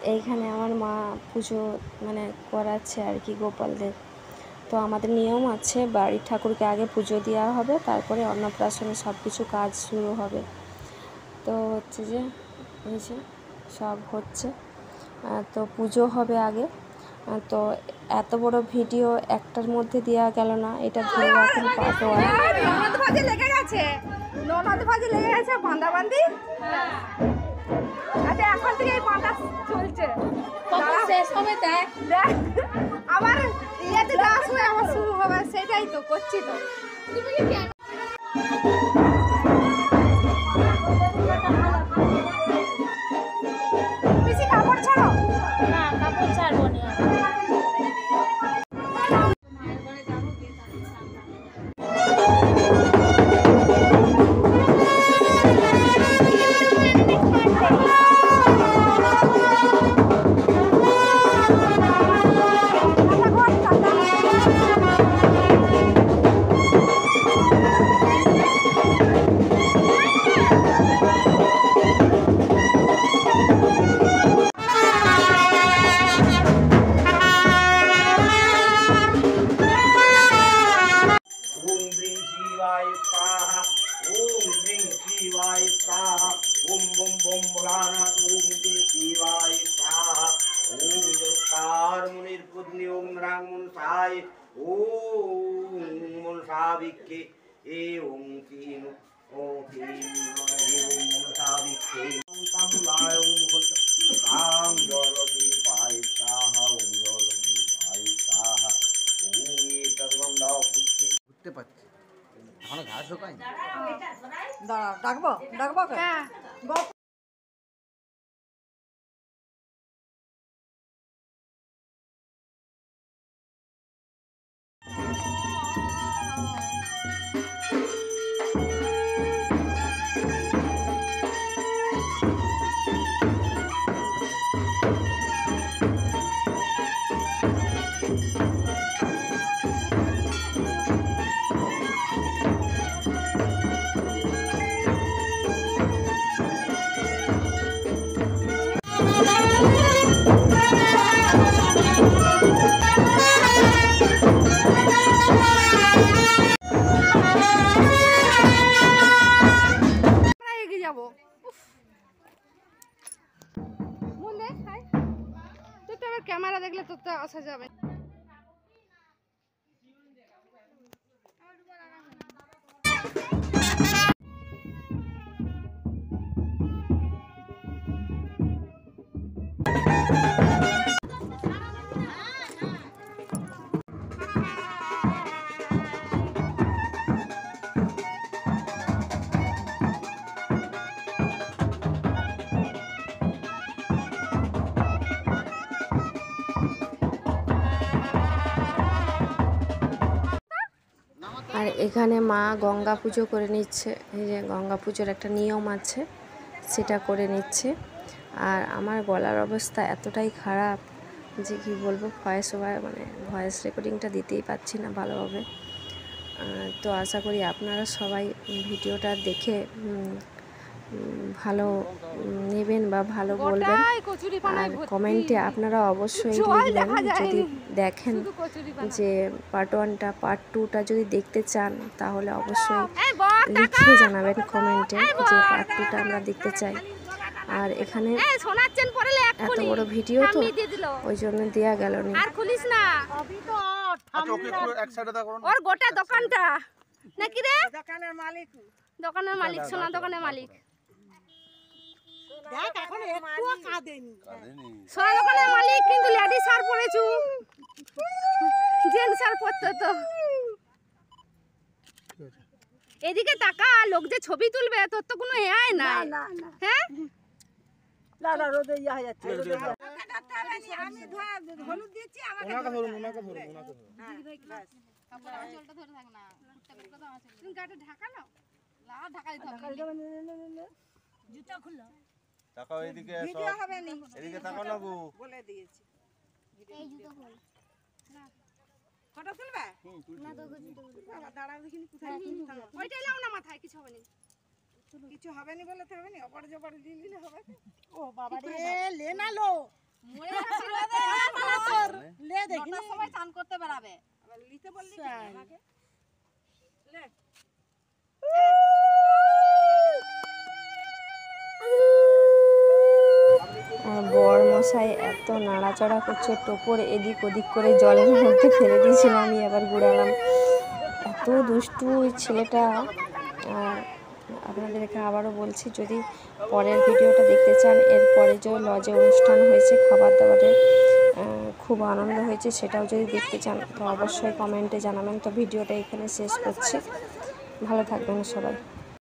এইখানে আমার মা পুজো মানে করাচ্ছে আর কি গোপালদের। তো আমাদের নিয়ম আছে বাড়ির ঠাকুরকে আগে পুজো দেওয়া হবে, তারপরে অন্নপ্রাশনে সব কিছু কাজ শুরু হবে। তো হচ্ছে যে এই যে সব হচ্ছে, তো পুজো হবে আগে। তো এত বড় ভিডিও একটার মধ্যে দেওয়া গেল না, এটা ধরে রাখুন পার্ট 1। ননদ ভাজি লেগে গেছে বাঁধাবান্ধি। আচ্ছা এখন থেকে এই বাঁধা চলছে, শেষ হবে দেখ আবার ইয়েতে যাওয়ার সময় আবার শুরু হবে, সেটাই তো করছি তো। বেশি কাপড় ছাড়ো না, কাপড় ছাড়বো না। ডাকবো ডাকবো যাবো। তুই তো আবার ক্যামেরা দেখলে তোর তো আসা যাবে। আর এখানে মা গঙ্গা পুজো করে নিচ্ছে। এই যে গঙ্গা পুজোর একটা নিয়ম আছে, সেটা করে নিচ্ছে। আর আমার গলার অবস্থা এতটাই খারাপ যে কি বলবো, ভয়েস রেকর্ডিংটা দিতেই পাচ্ছি না ভালোভাবে। তো আশা করি আপনারা সবাই ভিডিওটা দেখে ভালো নেবেন বা ভালো বলবেন। আর কমেন্টে আপনারা অবশ্যই লিখবেন যদি দেখেন যে পার্ট 1টা পার্ট 2টা যদি দেখতে চান, তাহলে অবশ্যই লিখে জানাবেন কমেন্টে যে পার্ট 2টা আমরা দেখতে চাই। আর এখানে এত বড় ভিডিও তো ওই জন্য দেয়া গেল না। ওর গোটা দোকানটা নাকি রে, দোকানের মালিক সোনা দোকানের মালিক। দেখ এখন একটুও কাঁদেনি, সোনা দোকানের মালিক কিন্তু লেডিস শার্ট পরেছু, জেন্টস শার্ট পরতে তো। এদিকে তাকা, লোক যে ছবি তুলবে তোর তো কোনো এআই নাই। হ্যাঁ দাদা রোদে ইয়া হয়ে যাচ্ছে, আমি হলুদ দিয়েছি, আমাকে ধরুন ওনাকে ধরুন হ্যাঁ বাস কাপড় আঁচলটা ধরে থাক না, তুমি গাটা ঢাকা নাও, লা ঢাকা দিতে হবে। জুতা খুলো, তাকাও এদিকে, ভিডিও হবে না, এদিকে তাকাও না গো, বলে দিয়েছি। এই জুতো খোল না, ফটো তুলবে না তো জুতো বাবা দাঁড়াও দেখিনি কোথায়, ওইটাই লাও না মাথায়, কিছু হবে না, কিছু হবে না বলে তো হবে না, অপর জবর দিলে হবে। ও বাবা রে লে না লো, সবাই চান করতে বেড়াবে লিতে বললি বর মশাই এত নাড়াচড়া করছে, টোপর এদিক ওদিক করে জলের মধ্যে ফেলে দিয়েছিল, আমি আবার ঘুরালাম। এত দুষ্টু ওই ছেলেটা। আর আপনাদেরকে আবারও বলছি, যদি পরের ভিডিওটা দেখতে চান, এরপরে যে লজে অনুষ্ঠান হয়েছে খাবার দাবারের খুব আনন্দ হয়েছে, সেটাও যদি দেখতে চান তো অবশ্যই কমেন্টে জানাবেন। তো ভিডিওটা এখানে শেষ করছি, ভালো থাকবেন সবাই।